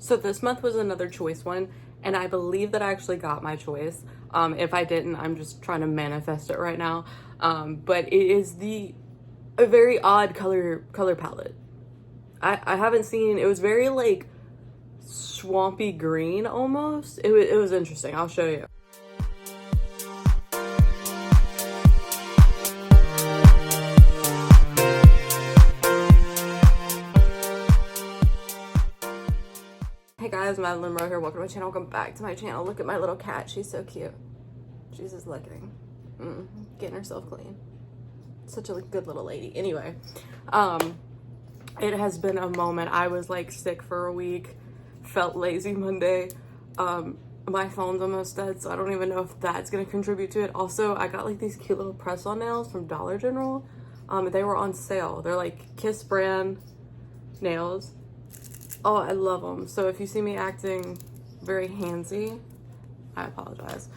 So this month was another choice one, and I believe that I actually got my choice. If I didn't, I'm just trying to manifest it right now. But it is a very odd color palette. I haven't seen, it was very like swampy green almost. It was interesting. I'll show you. Hey guys, Madeline Monroe here. Welcome to my channel. Welcome back to my channel. Look at my little cat. She's so cute. She's just licking. Getting herself clean. Such a good little lady. Anyway, it has been a moment. I was like sick for a week. Felt lazy Monday. My phone's almost dead, so I don't even know if that's gonna contribute to it. Also, I got like these cute little press-on nails from Dollar General. They were on sale. They're like Kiss brand nails. Oh, I love them. So if you see me acting very handsy, I apologize.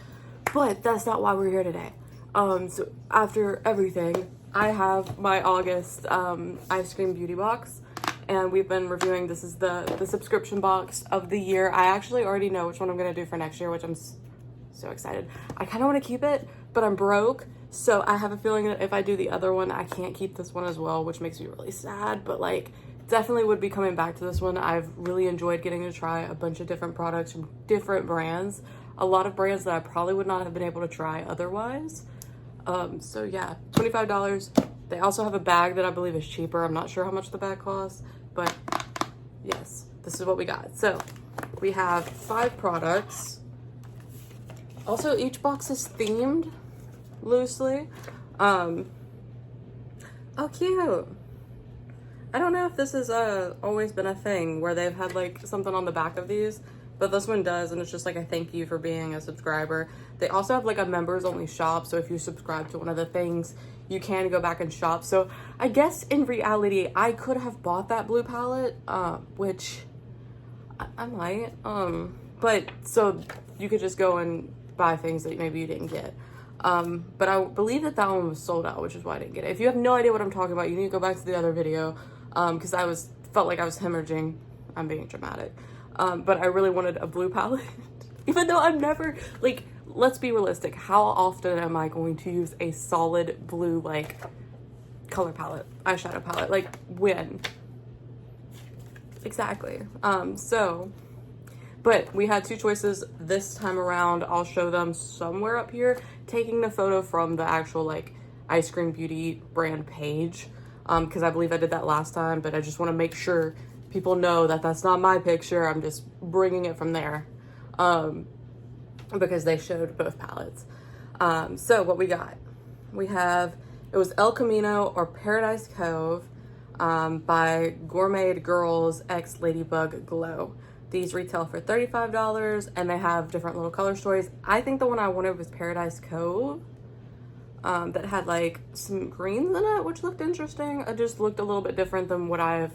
But that's not why we're here today. So after everything, I have my August Eyescream beauty box, and we've been reviewing. This is the subscription box of the year. I actually already know which one I'm gonna do for next year, which I'm so excited. I kind of want to keep it, but I'm broke, so I have a feeling that if I do the other one, I can't keep this one as well, which makes me really sad. But like, definitely would be coming back to this one. I've really enjoyed getting to try a bunch of different products from different brands. A lot of brands that I probably would not have been able to try otherwise. So yeah, $25. They also have a bag that I believe is cheaper. I'm not sure how much the bag costs, but yes, this is what we got. So we have 5 products. Also, each box is themed loosely. Oh, cute. I don't know if this has always been a thing where they've had like something on the back of these, but this one does, and it's just like a thank you for being a subscriber. They also have like a members only shop, so if you subscribe to one of the things, you can go back and shop. So I guess in reality, I could have bought that blue palette, which I might, but so you could just go and buy things that maybe you didn't get. But I believe that one was sold out, which is why I didn't get it. If you have no idea what I'm talking about, you need to go back to the other video, because I felt like I was hemorrhaging. I'm being dramatic. But I really wanted a blue palette, even though I've never, like, let's be realistic. How often am I going to use a solid blue, like, color palette, eyeshadow palette? Like, when? Exactly. But we had 2 choices this time around. I'll show them somewhere up here, taking the photo from the actual like Eyescream Beauty brand page, because I believe I did that last time, but I just want to make sure people know that that's not my picture. I'm just bringing it from there, because they showed both palettes. So what we got, it was El Camino or Paradise Cove, by Gourmet Girls X Ladybug Glow. These retail for $35, and they have different little color stories. I think the one I wanted was Paradise Cove, that had like some greens in it, which looked interesting. It just looked a little bit different than what I've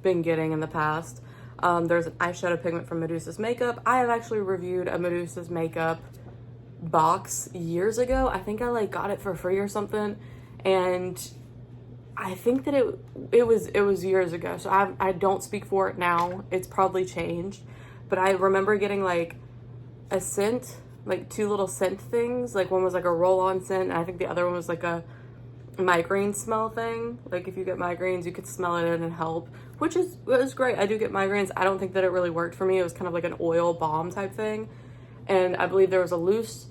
been getting in the past. There's an eyeshadow pigment from Medusa's Makeup. I have actually reviewed a Medusa's Makeup box years ago. I think I like got it for free or something, and I think that it was years ago, so I don't speak for it now. It's probably changed, but I remember getting like a scent, like 2 little scent things. Like one was like a roll-on scent, and I think the other one was like a migraine smell thing. Like if you get migraines, you could smell it and help, which was great. I do get migraines. I don't think that it really worked for me. It was kind of like an oil balm type thing, and I believe there was a loose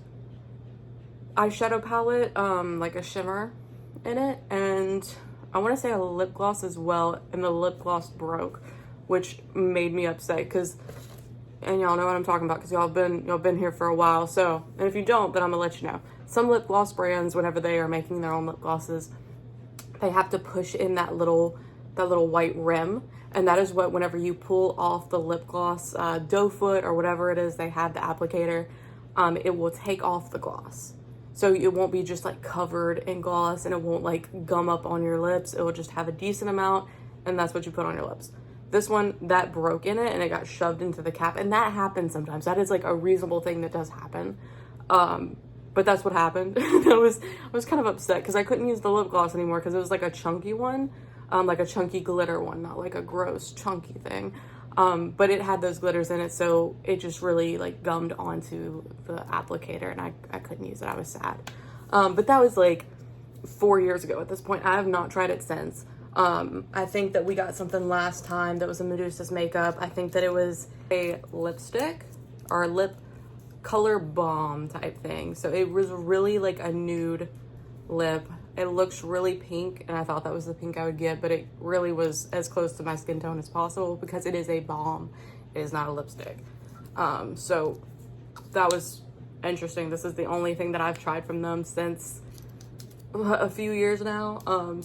eyeshadow palette, like a shimmer in it, and I want to say a lip gloss as well, and the lip gloss broke, which made me upset, because, and y'all know what I'm talking about, because y'all been here for a while. So, and if you don't, then I'm gonna let you know. Some lip gloss brands, whenever they are making their own lip glosses, they have to push in that little white rim, and that is what, whenever you pull off the lip gloss doe foot or whatever it is they have, the applicator, it will take off the gloss. So it won't be just like covered in gloss, and it won't like gum up on your lips. It will just have a decent amount, and that's what you put on your lips. This one, that broke in it, and it got shoved into the cap, and that happens sometimes. That is like a reasonable thing that does happen. But that's what happened. I was kind of upset because I couldn't use the lip gloss anymore because it was like a chunky one, like a chunky glitter one, not like a gross chunky thing. But it had those glitters in it, so it just really like gummed onto the applicator, and I couldn't use it. I was sad. But that was like 4 years ago at this point. I have not tried it since. I think that we got something last time that was a Medusa's makeup. I think that it was a lipstick or lip color balm type thing. So it was really like a nude lip. It looks really pink, and I thought that was the pink I would get, but it really was as close to my skin tone as possible because it is a balm. It is not a lipstick. So that was interesting. This is the only thing that I've tried from them since a few years now. And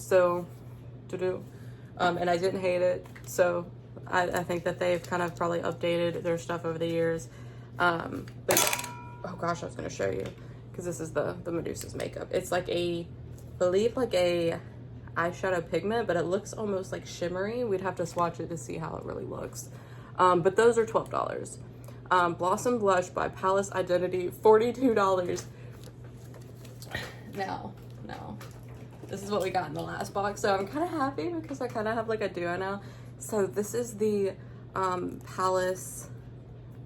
I didn't hate it. So I think that they've kind of probably updated their stuff over the years. But oh gosh, I was gonna show you because this is the Medusa's makeup. It's like I believe like a eyeshadow pigment, but it looks almost like shimmery. We'd have to swatch it to see how it really looks. But those are $12. Blossom Blush by Palace Identity, $42. Now, this is what we got in the last box. So I'm kind of happy because I kind of have like a duo now. So this is the Palace,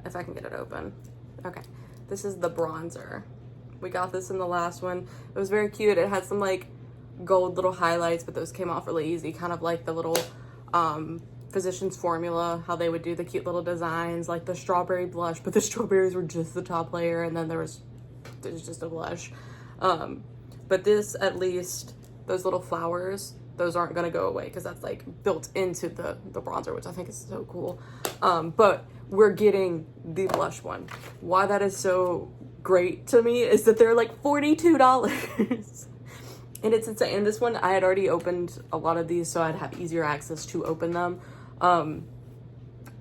if I can get it open. Okay, this is the bronzer. We got this in the last one. It was very cute. It had some like gold little highlights, but those came off really easy, kind of like the little Physicians Formula, how they would do the cute little designs, like the strawberry blush, but the strawberries were just the top layer, and then there's just a blush. But this, at least, those little flowers, those aren't gonna go away because that's like built into the bronzer, which I think is so cool. But we're getting the blush one. Why that is so great to me is that they're like $42. And it's insane. And this one, I had already opened a lot of these, so I'd have easier access to open them.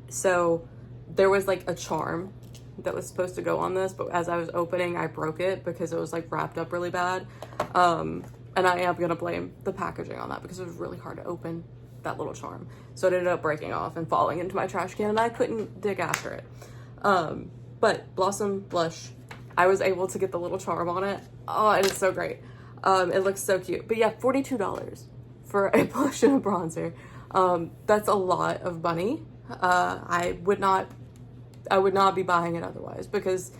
So there was like a charm that was supposed to go on this, but as I was opening, I broke it because it was like wrapped up really bad. And I am gonna blame the packaging on that because it was really hard to open that little charm. So it ended up breaking off and falling into my trash can, and I couldn't dig after it. But Blossom Blush, I was able to get the little charm on it. Oh, it is so great. It looks so cute. But yeah, $42 for a blush and a bronzer. That's a lot of money. I would not be buying it otherwise because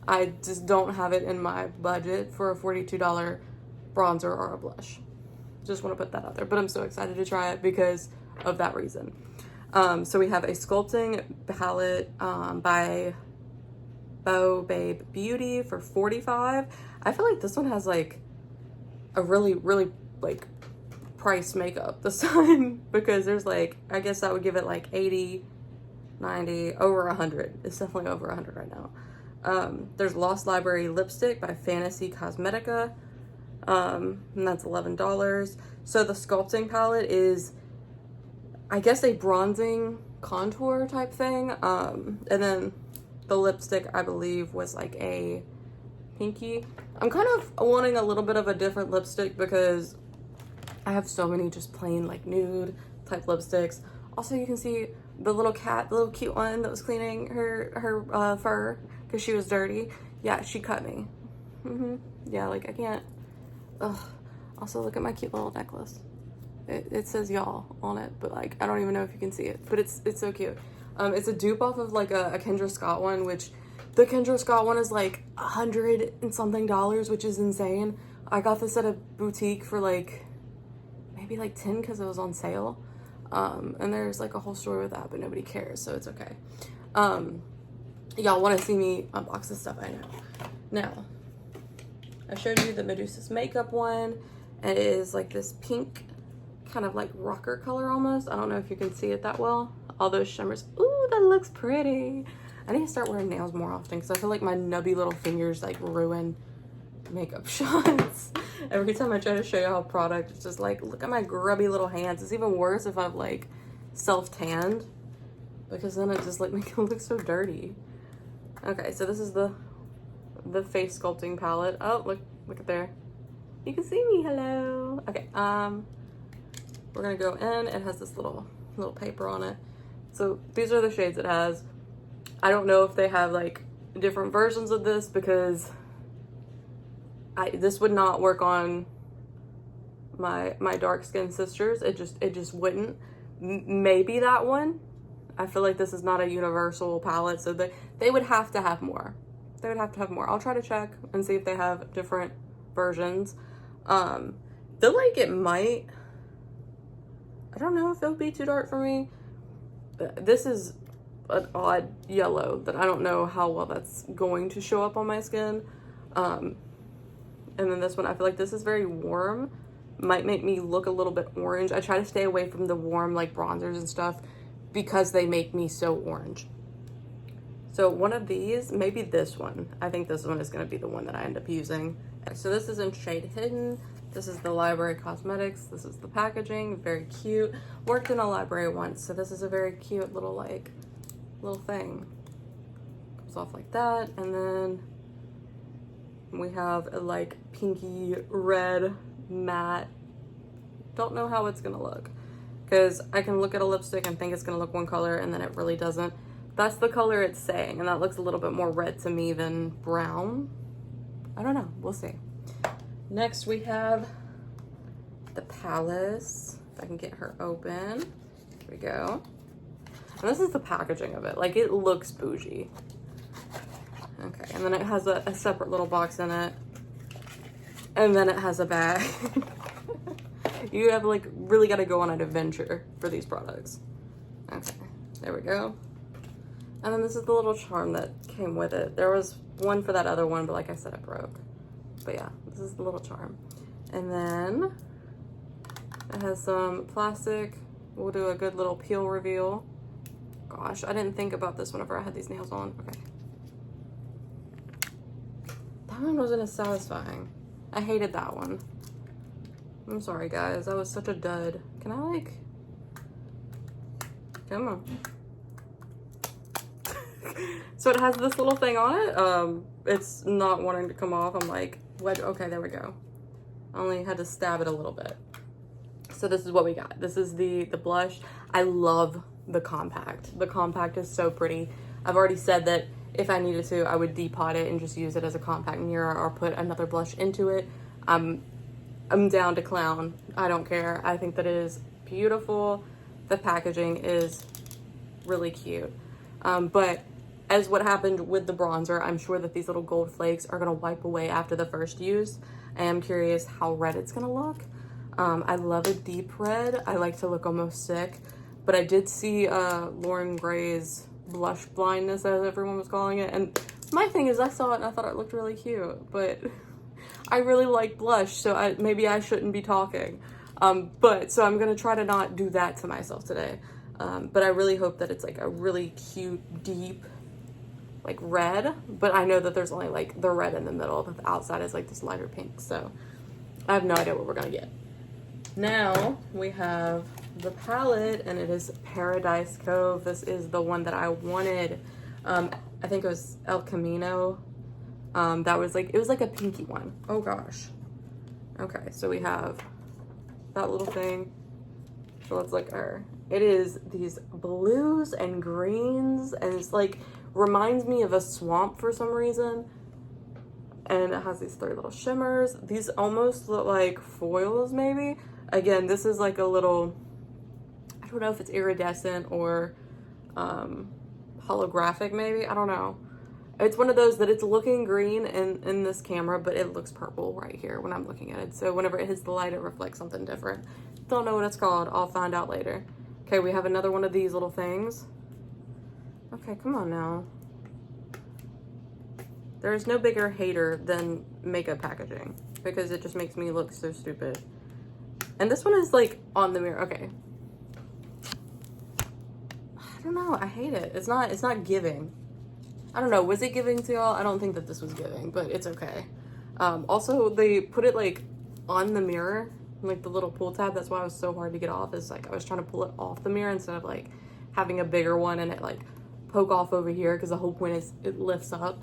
I just don't have it in my budget for a $42 bronzer or a blush. Just want to put that out there. But I'm so excited to try it because of that reason. So we have a sculpting palette by Bow Babe Beauty for $45. I feel like this one has like a really like price makeup this time because there's like, I guess that would give it like 80, 90, over 100. It's definitely over 100 right now. There's Lost Library lipstick by Fantasy Cosmetica, and that's $11. So the sculpting palette is, I guess, a bronzing contour type thing, and then the lipstick, I believe, was like a pinky. I'm kind of wanting a little bit of a different lipstick because I have so many just plain like nude type lipsticks. Also, you can see the little cat, the little cute one that was cleaning her fur because she was dirty. Yeah, she cut me. Yeah, like I can't. Ugh. Also, look at my cute little necklace. It says y'all on it, but like I don't even know if you can see it, but it's so cute. It's a dupe off of like a Kendra Scott one, which the Kendra Scott one is like $100 and something, which is insane. I got this at a boutique for like maybe like 10 because it was on sale. And there's like a whole story with that, but nobody cares, so it's okay. Y'all want to see me unbox this stuff, I know. Now, I showed you the Medusa's makeup one. It is like this pink, kind of like rocker color almost. I don't know if you can see it that well. All those shimmers. Ooh, that looks pretty. I need to start wearing nails more often because I feel like my nubby little fingers like ruin makeup shots. Every time I try to show you how product, it's just like, look at my grubby little hands. It's even worse if I've like self-tanned because then it just like makes it look so dirty. Okay, so this is the face sculpting palette. Oh, look at there. You can see me, hello. Okay, we're gonna go in. It has this little paper on it. So these are the shades it has. I don't know if they have like different versions of this because this would not work on my dark skinned sisters. It just wouldn't. Maybe that one. I feel like this is not a universal palette, so they would have to have more. They would have to have more. I'll try to check and see if they have different versions. Feel like it might, I don't know if it'll be too dark for me. This is an odd yellow that I don't know how well that's going to show up on my skin. And then this one, I feel like this is very warm. Might make me look a little bit orange. I try to stay away from the warm like bronzers and stuff because they make me so orange. So one of these, maybe this one. I think this one is going to be the one that I end up using. So this is in shade Hidden. This is the Library Cosmetics. This is the packaging, very cute. Worked in a library once, so this is a very cute little little thing. Comes off like that, and then we have a like pinky red matte. Don't know how it's gonna look because I can look at a lipstick and think it's gonna look one color and then it really doesn't. That's the color it's saying, and that looks a little bit more red to me than brown. I don't know, we'll see. Next we have the Palace. If I can get her open. Here we go. And this is the packaging of it. Like, it looks bougie. Okay, and then it has a separate little box in it. And then it has a bag. You have like really got to go on an adventure for these products. Okay, there we go. And then this is the little charm that came with it. There was one for that other one, but like I said, it broke. But yeah, this is the little charm. And then it has some plastic. We'll do a good little peel reveal. Gosh, I didn't think about this whenever I had these nails on. Okay. That one wasn't as satisfying. I hated that one. I'm sorry, guys. That was such a dud. Can I, like... Come on. So it has this little thing on it. It's not wanting to come off. I'm like, what? Okay, there we go. I only had to stab it a little bit. So this is what we got. This is the blush. I love the compact. The compact is so pretty. I've already said that if I needed to, I would depot it and just use it as a compact mirror or put another blush into it. I'm down to clown. I don't care. I think that it is beautiful. The packaging is really cute. But as what happened with the bronzer, I'm sure that these little gold flakes are gonna wipe away after the first use. I am curious how red it's gonna look. I love a deep red. I like to look almost sick. But I did see Lauren Gray's blush blindness, as everyone was calling it. And my thing is, I saw it and I thought it looked really cute. But I really like blush, so maybe I shouldn't be talking. So I'm gonna try to not do that to myself today. But I really hope that it's like a really cute, deep, like red. But I know that there's only like the red in the middle. The outside is like this lighter pink. So I have no idea what we're gonna get. Now we have the palette, and it is Paradise Cove. This is the one that I wanted. I think it was El Camino. That was like, it was like a pinky one. Oh gosh. Okay, so we have that little thing. So let's look at her. It is these blues and greens, and it's like, reminds me of a swamp for some reason. And it has these three little shimmers. These almost look like foils, maybe. Again, this is like a little, I don't know if it's iridescent or holographic, maybe. I don't know. It's one of those that it's looking green in this camera, but it looks purple right here when I'm looking at it. So whenever it hits the light, it reflects something different. Don't know what it's called. I'll find out later. Okay, we have another one of these little things. Okay, come on now. There's no bigger hater than makeup packaging because it just makes me look so stupid. And this one is like on the mirror. Okay. I don't know. I hate it. It's not giving. I don't know. Was it giving to y'all? I don't think that this was giving, but it's okay. Also, they put it like on the mirror, like the little pull tab. That's why it was so hard to get off. Is like I was trying to pull it off the mirror instead of like having a bigger one and it like poke off over here because the whole point is it lifts up.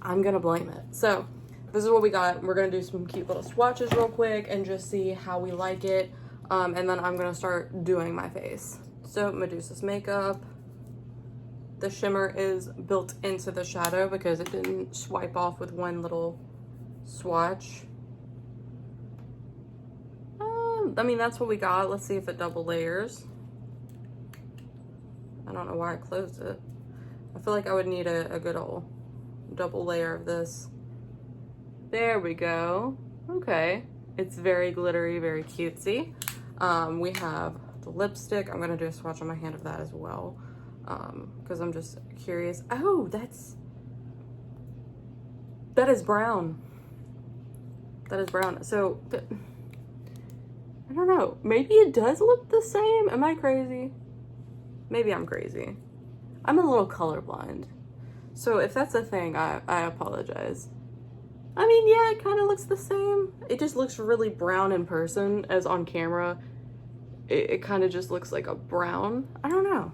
I'm gonna blame it. So this is what we got. We're gonna do some cute little swatches real quick and just see how we like it. And then I'm gonna start doing my face. So Medusa's makeup. The shimmer is built into the shadow because it didn't swipe off with one little swatch. I mean, that's what we got. Let's see if it double layers. I don't know why I closed it. I feel like I would need a good old double layer of this. There we go. Okay. It's very glittery, very cutesy. We have the lipstick. I'm gonna do a swatch on my hand of that as well, because I'm just curious. Oh, that is brown. That is brown. So, I don't know. Maybe it does look the same. Am I crazy? Maybe I'm crazy. I'm a little colorblind. So if that's a thing, I apologize. I mean, yeah, it kind of looks the same. It just looks really brown in person, as on camera. It kind of just looks like a brown. I don't know.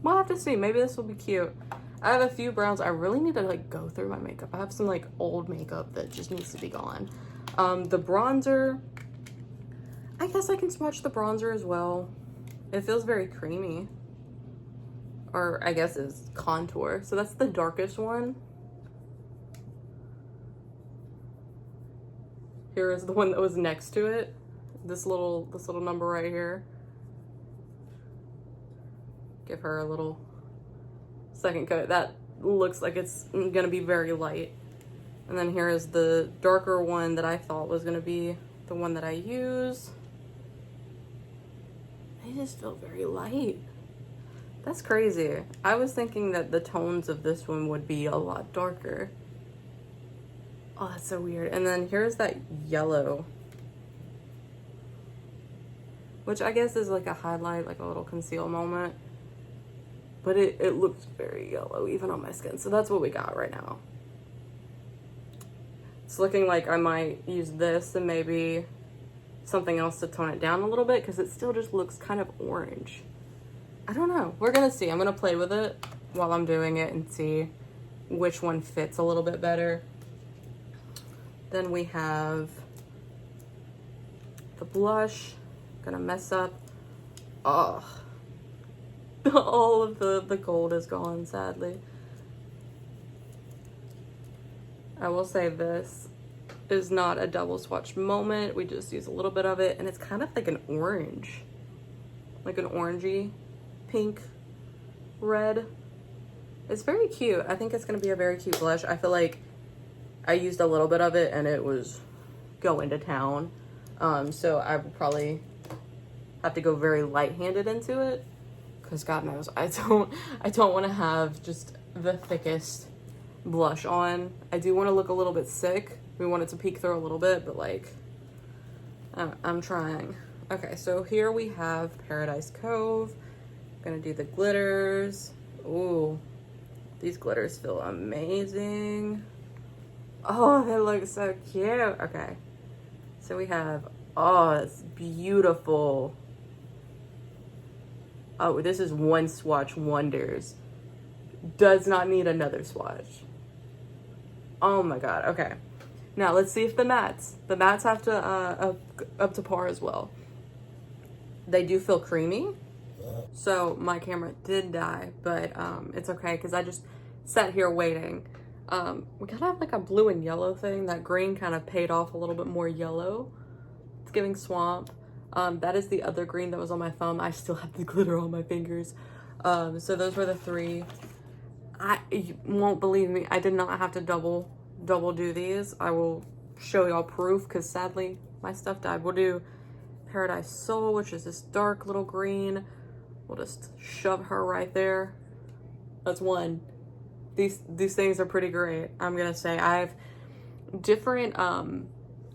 We'll have to see. Maybe this will be cute. I have a few browns. I really need to like go through my makeup. I have some like old makeup that just needs to be gone. The bronzer, I guess I can swatch the bronzer as well. It feels very creamy. Or I guess it's contour. So that's the darkest one. Here is the one that was next to it. This little number right here. Give her a little second coat. That looks like it's gonna be very light. And then here is the darker one that I thought was gonna be the one that I use. They just feel very light. That's crazy. I was thinking that the tones of this one would be a lot darker. Oh, that's so weird. And then here's that yellow, which I guess is like a highlight, like a little conceal moment. But it looks very yellow even on my skin. So that's what we got right now. It's looking like I might use this and maybe something else to tone it down a little bit, because it still just looks kind of orange. I don't know. We're gonna see. I'm gonna play with it while I'm doing it and see which one fits a little bit better. Then we have the blush. Gonna mess up. Oh, all of the gold is gone, sadly. I will say this is not a double swatch moment. We just use a little bit of it, and it's kind of like an orange, like an orangey pink red. It's very cute. I think it's gonna be a very cute blush. I feel like I used a little bit of it and it was going to town. So I would probably have to go very light-handed into it, because God knows I don't want to have just the thickest blush on. I do want to look a little bit sick. We want it to peek through a little bit, but like I'm trying. Okay, so here we have Paradise Cove. Gonna do the glitters. Ooh, these glitters feel amazing. Oh, they look so cute. Okay, so we have, oh, it's beautiful. Oh, this is one swatch wonders. Does not need another swatch. Oh my God. Okay, now let's see if the mattes have to up to par as well. They do feel creamy. So my camera did die, but it's okay, because I just sat here waiting. We kind of have like a blue and yellow thing. That green kind of paid off a little bit more yellow. It's giving swamp. That is the other green that was on my thumb. I still have the glitter on my fingers. So those were the three. You won't believe me, I did not have to double do these. I will show y'all proof, because sadly my stuff died. We'll do Paradise Soul, which is this dark little green. We'll just shove her right there. That's one. These things are pretty great, I'm gonna say. I have different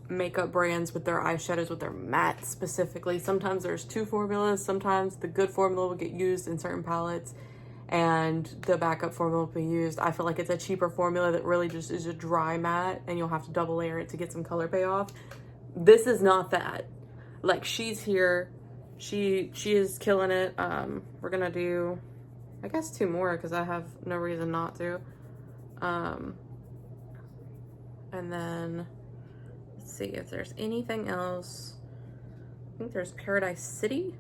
makeup brands with their eyeshadows, with their matte specifically. Sometimes there's two formulas. Sometimes the good formula will get used in certain palettes and the backup formula will be used. I feel like it's a cheaper formula that really just is a dry matte, and you'll have to double layer it to get some color payoff. This is not that. Like, she's here. She is killing it. We're gonna do, I guess, two more, because I have no reason not to. And then let's see if there's anything else. I think there's Paradise City,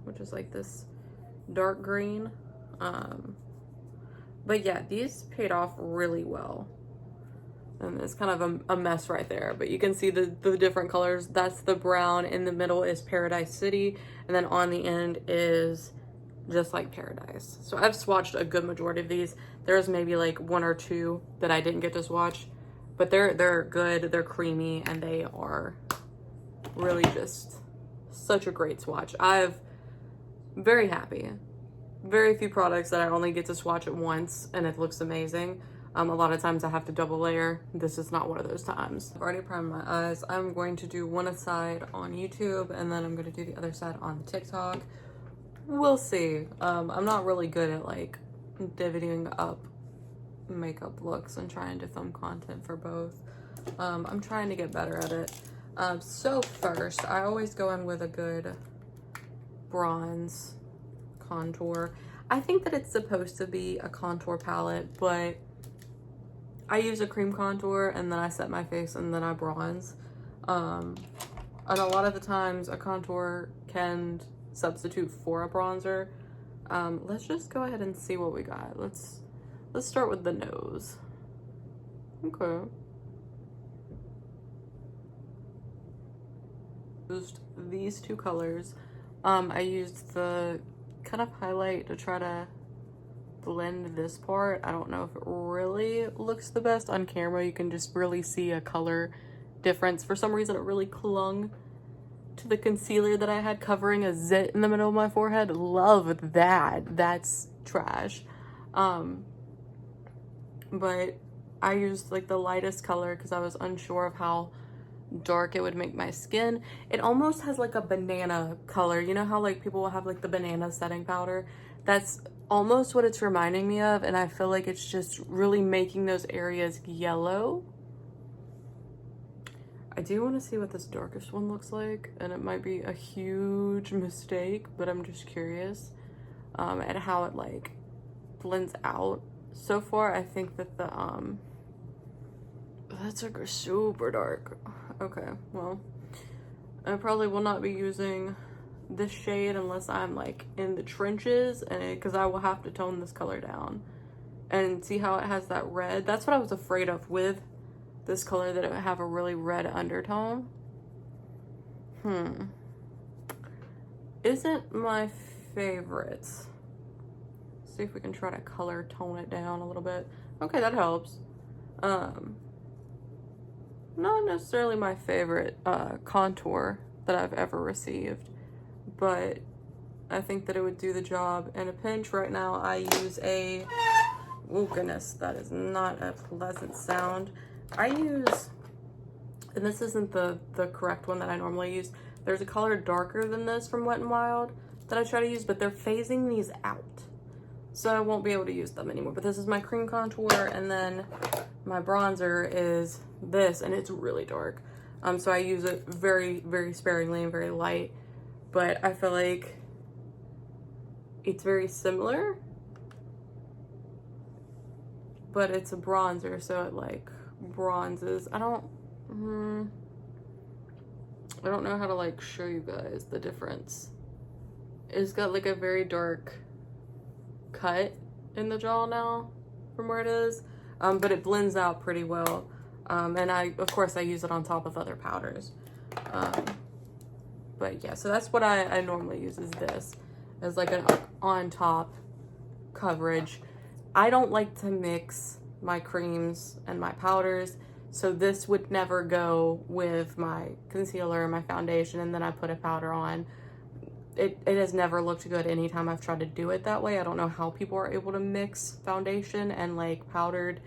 which is like this dark green. But yeah, these paid off really well. And it's kind of a mess right there, but you can see the different colors. That's the brown. In the middle is Paradise City, and then on the end is just like Paradise. So I've swatched a good majority of these. There's maybe like 1 or 2 that I didn't get to swatch, but they're good, they're creamy, and they are really just such a great swatch. I'm very happy. Very few products that I only get to swatch at once and it looks amazing. A lot of times I have to double layer. This is not one of those times. I've already primed my eyes. I'm going to do one side on YouTube and then I'm going to do the other side on TikTok. We'll see. I'm not really good at like divvying up makeup looks and trying to film content for both. I'm trying to get better at it. So first, I always go in with a good bronze contour. I think that it's supposed to be a contour palette, but I use a cream contour and then I set my face and then I bronze. And a lot of the times a contour can substitute for a bronzer. Let's just go ahead and see what we got. Let's start with the nose. Okay. Used these 2 colors. I used the kind of highlight to try to blend this part. I don't know if it really looks the best on camera. You can just really see a color difference. For some reason, it really clung to the concealer that I had covering a zit in the middle of my forehead. Love that. That's trash. But I used like the lightest color because I was unsure of how dark it would make my skin. It almost has like a banana color. You know how like people will have like the banana setting powder? That's almost what it's reminding me of, and I feel like it's just really making those areas yellow. I do want to see what this darkest one looks like, and it might be a huge mistake, but I'm just curious at how it like blends out. So far, I think that the that's like super dark. Okay, well, I probably will not be using this shade unless I'm like in the trenches, and because I will have to tone this color down. And see how it has that red? That's what I was afraid of with this color, that it would have a really red undertone. Isn't my favorite. See if we can try to color tone it down a little bit. Okay, that helps. Not necessarily my favorite contour that I've ever received, but I think that it would do the job in a pinch. Right now I use a, oh goodness, that is not a pleasant sound. I use, and this isn't the correct one that I normally use. There's a color darker than this from Wet n Wild that I try to use, but they're phasing these out, so I won't be able to use them anymore. But this is my cream contour, and then my bronzer is this, and it's really dark. So I use it very, very sparingly and very light, but I feel like it's very similar, but it's a bronzer, so it like bronzes. I don't know how to like show you guys the difference. It's got like a very dark cut in the jaw now from where it is, but it blends out pretty well. And of course I use it on top of other powders. But yeah, so that's what I normally use, is this as like an on top coverage. I don't like to mix my creams and my powders, so this would never go with my concealer or my foundation and then I put a powder on. It has never looked good anytime I've tried to do it that way. I don't know how people are able to mix foundation and like powdered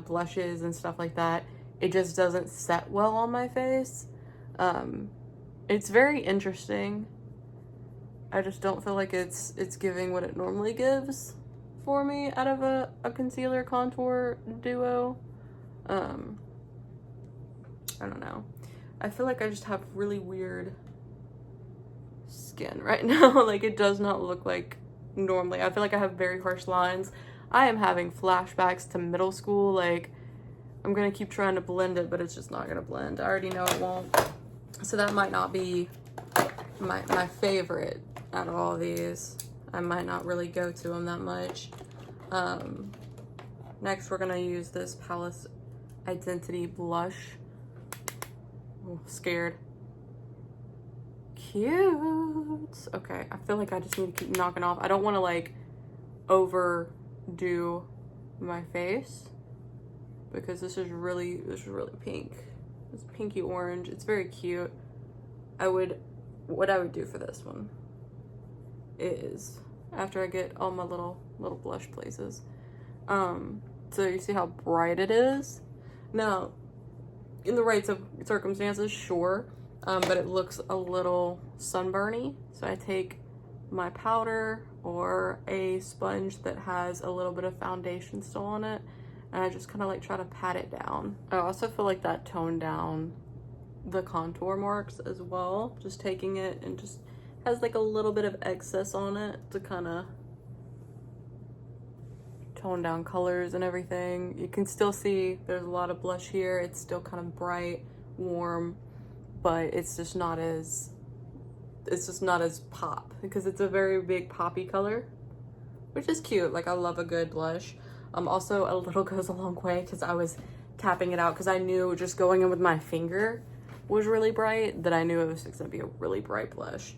blushes and stuff like that. It just doesn't set well on my face. It's very interesting. I just don't feel like it's giving what it normally gives for me out of a concealer contour duo. I don't know. I feel like I just have really weird skin right now. Like, it does not look like normally. I feel like I have very harsh lines. I am having flashbacks to middle school. Like, I'm gonna keep trying to blend it, but it's just not gonna blend. I already know it won't. So that might not be my favorite out of all these. I might not really go to them that much. Next, we're gonna use this Palace Identity blush. Oh, scared. cute. Okay, I feel like I just need to keep knocking off. I don't want to like overdo my face because this is really pink. It's pinky orange. It's very cute. What I would do for this one is, after I get all my little blush places, so you see how bright it is. Now, in the right circumstances, sure, but it looks a little sunburny. So I take my powder or a sponge that has a little bit of foundation still on it, and I just kind of like try to pat it down. I also feel like that toned down the contour marks as well. Just taking it and just has like a little bit of excess on it to kind of tone down colors and everything. You can still see there's a lot of blush here. It's still kind of bright, warm, but it's just not as pop, because it's a very big poppy color, which is cute. Like, I love a good blush. Also, a little goes a long way, because I was tapping it out because I knew just going in with my finger was really bright, that I knew it was gonna be a really bright blush.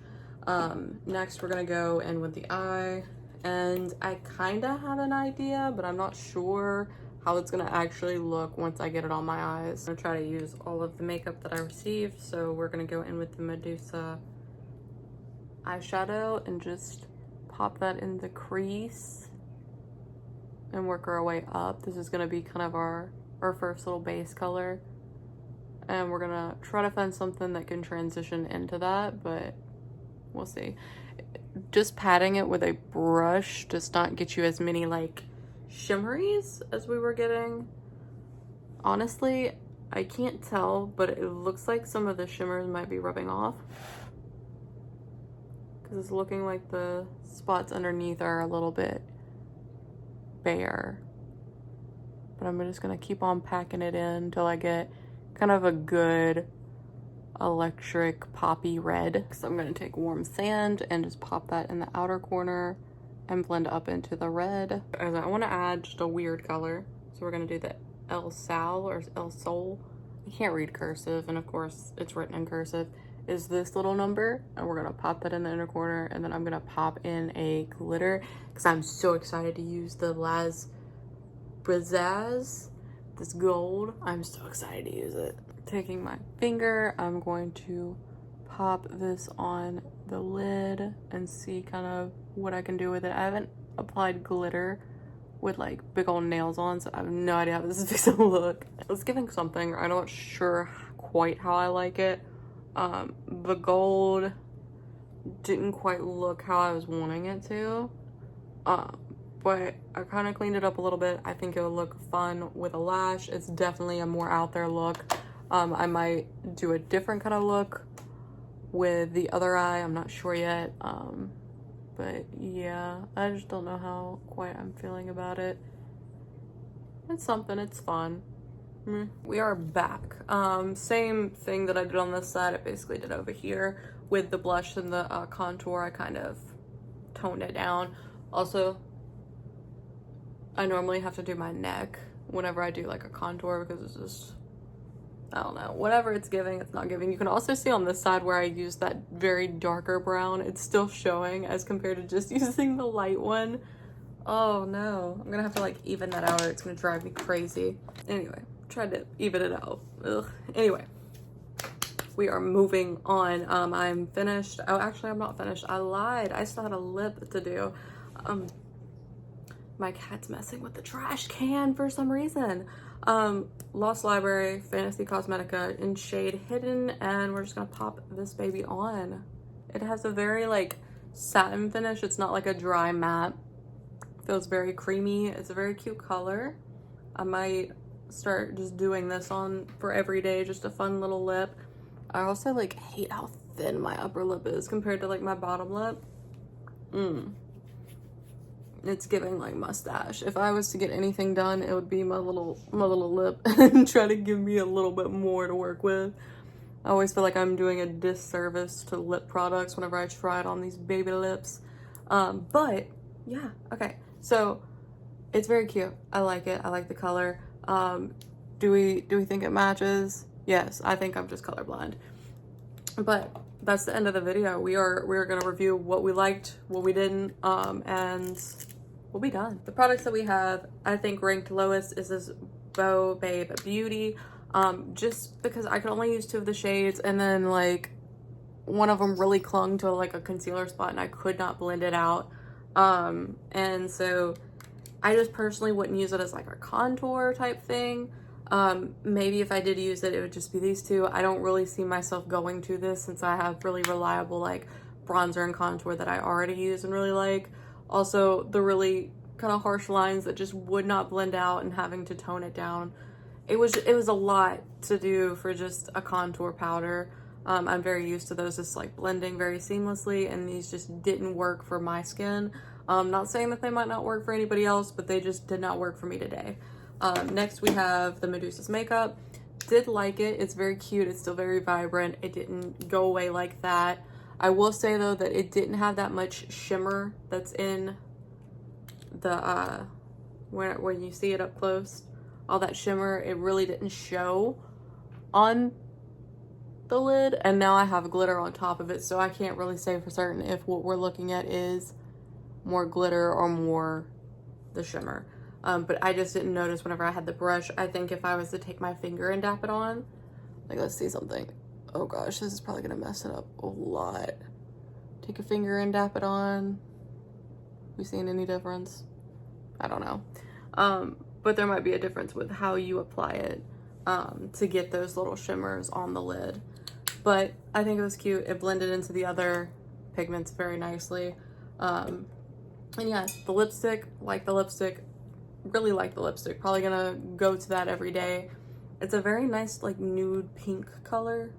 Next we're gonna go in with the eye, and I kind of have an idea, but I'm not sure how it's gonna actually look once I get it on my eyes. I'm gonna try to use all of the makeup that I received, so we're gonna go in with the Medusa eyeshadow and just pop that in the crease and work our way up. This is gonna be kind of our first little base color, and we're gonna try to find something that can transition into that, but we'll see. Just patting it with a brush does not get you as many like shimmeries as we were getting. Honestly, I can't tell, but it looks like some of the shimmers might be rubbing off, because it's looking like the spots underneath are a little bit bare. But I'm just gonna keep on packing it in until I get kind of a good electric poppy red. So I'm gonna take warm sand and just pop that in the outer corner and blend up into the red. I want to add just a weird color, so we're gonna do the El Sal or El Sol. I can't read cursive, and of course it's written in cursive, is this little number, and we're gonna pop that in the inner corner, and then I'm gonna pop in a glitter because I'm so excited to use the Las Brizaz, this gold. I'm so excited to use it. Taking my finger, I'm going to pop this on the lid and see kind of what I can do with it. I haven't applied glitter with like big old nails on, so I have no idea how this is going to look. It's giving something. I'm not sure quite how I like it. The gold didn't quite look how I was wanting it to, but I kind of cleaned it up a little bit. I think it would look fun with a lash. It's definitely a more out there look. I might do a different kind of look with the other eye. I'm not sure yet. But yeah, I just don't know how quite I'm feeling about it. It's something, it's fun. We are back. Same thing that I did on this side, I basically did over here. With the blush and the contour, I kind of toned it down. Also, I normally have to do my neck whenever I do like a contour, because it's just, I don't know, whatever it's giving, it's not giving. You can also see on this side where I used that very darker brown, it's still showing as compared to just using the light one. Oh no, I'm gonna have to like even that out or it's gonna drive me crazy. Anyway, tried to even it out. Ugh. Anyway, we are moving on. I'm finished. Oh, actually I'm not finished. I lied. I still had a lip to do. My cat's messing with the trash can for some reason. Lost Library Fantasy Cosmetica in shade Hidden, and we're just gonna pop this baby on. It has a very like satin finish. It's not like a dry matte. Feels very creamy. It's a very cute color. I might start just doing this on for every day, just a fun little lip. I also like hate how thin my upper lip is compared to like my bottom lip. It's giving like mustache. If I was to get anything done, it would be my little lip and try to give me a little bit more to work with. I always feel like I'm doing a disservice to lip products whenever I try it on these baby lips. But yeah, okay. So it's very cute. I like it. I like the color. Do we think it matches? Yes, I think I'm just colorblind. But that's the end of the video. We're gonna review what we liked, what we didn't, and we'll be done. The products that we have, I think ranked lowest is this Bow Babe Beauty, just because I could only use 2 of the shades, and then like one of them really clung to like a concealer spot and I could not blend it out. And so I just personally wouldn't use it as like a contour type thing. Maybe if I did use it, it would just be these 2. I don't really see myself going to this since I have really reliable like bronzer and contour that I already use and really like. Also, the really kind of harsh lines that just would not blend out and having to tone it down. It was a lot to do for just a contour powder. I'm very used to those just like blending very seamlessly, and these just didn't work for my skin. Not saying that they might not work for anybody else, but they just did not work for me today. Next we have the Medusa's makeup. Did like it. It's very cute. It's still very vibrant. It didn't go away like that. I will say though that it didn't have that much shimmer that's in the when you see it up close. All that shimmer, it really didn't show on the lid, and now I have glitter on top of it, so I can't really say for certain if what we're looking at is more glitter or more the shimmer. But I just didn't notice whenever I had the brush. I think if I was to take my finger and dap it on, like, let's see something. Oh gosh, this is probably gonna mess it up a lot. Take a finger and dap it on. We seeing any difference? I don't know. But there might be a difference with how you apply it to get those little shimmers on the lid. But I think it was cute. It blended into the other pigments very nicely. And yeah, the lipstick, like the lipstick, really like the lipstick. Probably gonna go to that every day. It's a very nice like nude pink color.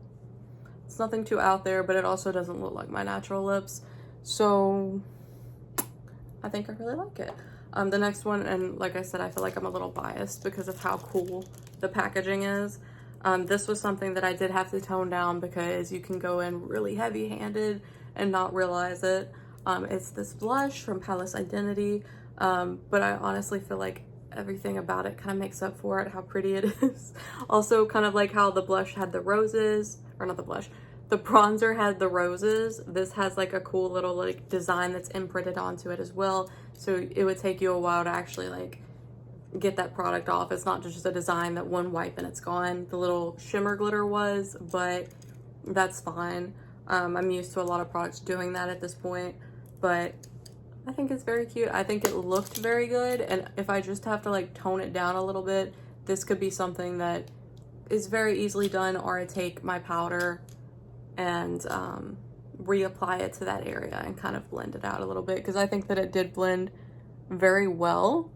It's nothing too out there, but it also doesn't look like my natural lips. So I think I really like it. The next one, and like I said, I feel like I'm a little biased because of how cool the packaging is. This was something that I did have to tone down because you can go in really heavy-handed and not realize it. It's this blush from Palace Identity, but I honestly feel like everything about it kind of makes up for it, how pretty it is. Also, kind of like how the blush had the roses, or not the blush, the bronzer had the roses. This has like a cool little like design that's imprinted onto it as well. So it would take you a while to actually like get that product off. It's not just a design that one wipe and it's gone. The little shimmer glitter was, but that's fine. I'm used to a lot of products doing that at this point, but I think it's very cute. I think it looked very good. And if I just have to like tone it down a little bit, this could be something that is very easily done, or I take my powder and reapply it to that area and kind of blend it out a little bit, because I think that it did blend very well.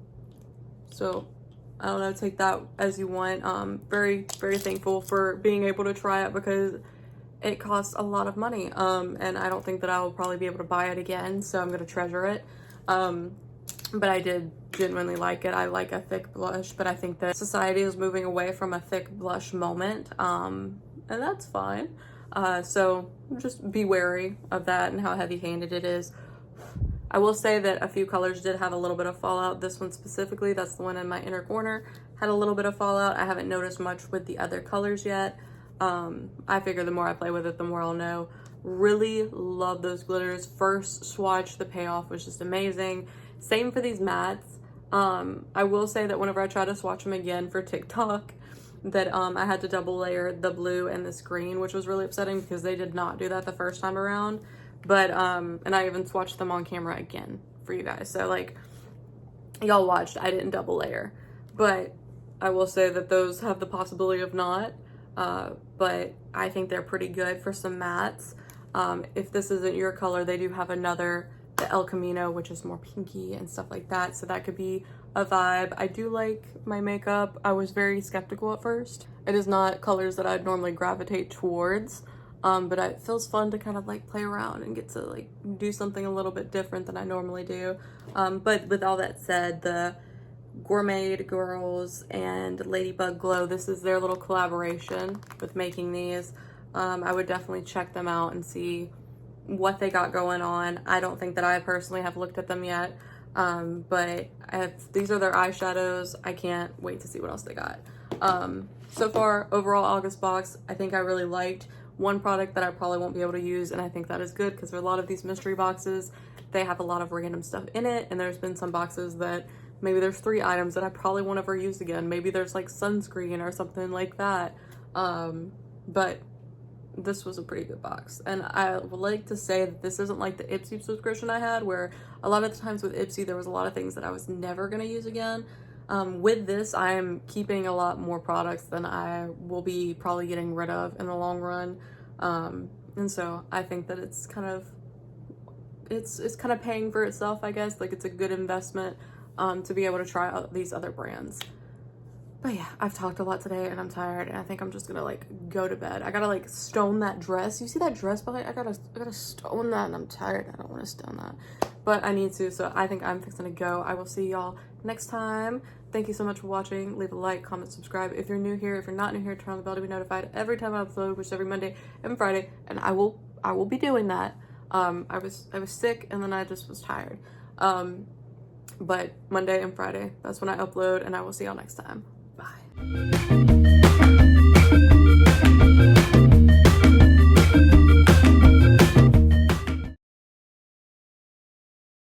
So I don't know, take that as you want. Very thankful for being able to try it because it costs a lot of money, and I don't think that I will probably be able to buy it again, so I'm going to treasure it. But I did genuinely like it. I like a thick blush, but I think that society is moving away from a thick blush moment, and that's fine. So just be wary of that and how heavy-handed it is. I will say that a few colors did have a little bit of fallout. This one specifically, that's the one in my inner corner, had a little bit of fallout. I haven't noticed much with the other colors yet. I figure the more I play with it, the more I'll know. Really love those glitters. First swatch, the payoff was just amazing. Same for these mattes. I will say that whenever I try to swatch them again for TikTok, that I had to double layer the blue and this green, which was really upsetting because they did not do that the first time around. But and I even swatched them on camera again for you guys, so like y'all watched, I didn't double layer. But I will say that those have the possibility of not, but I think they're pretty good for some mattes. If this isn't your color, they do have another, the El Camino, which is more pinky and stuff like that, so that could be a vibe. I do like my makeup. I was very skeptical at first. It is not colors that I'd normally gravitate towards, but it feels fun to kind of like play around and get to like do something a little bit different than I normally do. But with all that said, the Gourmet Girls and Ladybug Glow, this is their little collaboration with making these. I would definitely check them out and see what they got going on. I don't think that I personally have looked at them yet, but these are their eyeshadows. I can't wait to see what else they got. So far, overall August box, I think I really liked one product that I probably won't be able to use, and I think that is good because a lot of these mystery boxes, they have a lot of random stuff in it, and there's been some boxes that maybe there's 3 items that I probably won't ever use again. Maybe there's like sunscreen or something like that. But this was a pretty good box. And I would like to say that this isn't like the Ipsy subscription I had, where a lot of the times with Ipsy, there was a lot of things that I was never going to use again. With this, I am keeping a lot more products than I will be probably getting rid of in the long run. And so I think that it's kind of paying for itself, I guess. Like, it's a good investment to be able to try out these other brands. But yeah, I've talked a lot today and I'm tired, and I think I'm just gonna like go to bed. I gotta like stone that dress. You see that dress behind? I gotta stone that, and I'm tired. I don't want to stone that, but I need to. So I think I'm fixing to go. I will see y'all next time. Thank you so much for watching. Leave a like, comment, subscribe if you're new here. If you're not new here, turn on the bell to be notified every time I upload, which is every Monday and Friday, and I will be doing that. I was sick, and then I just was tired. But Monday and Friday, that's when I upload, and I will see y'all next time. Bye.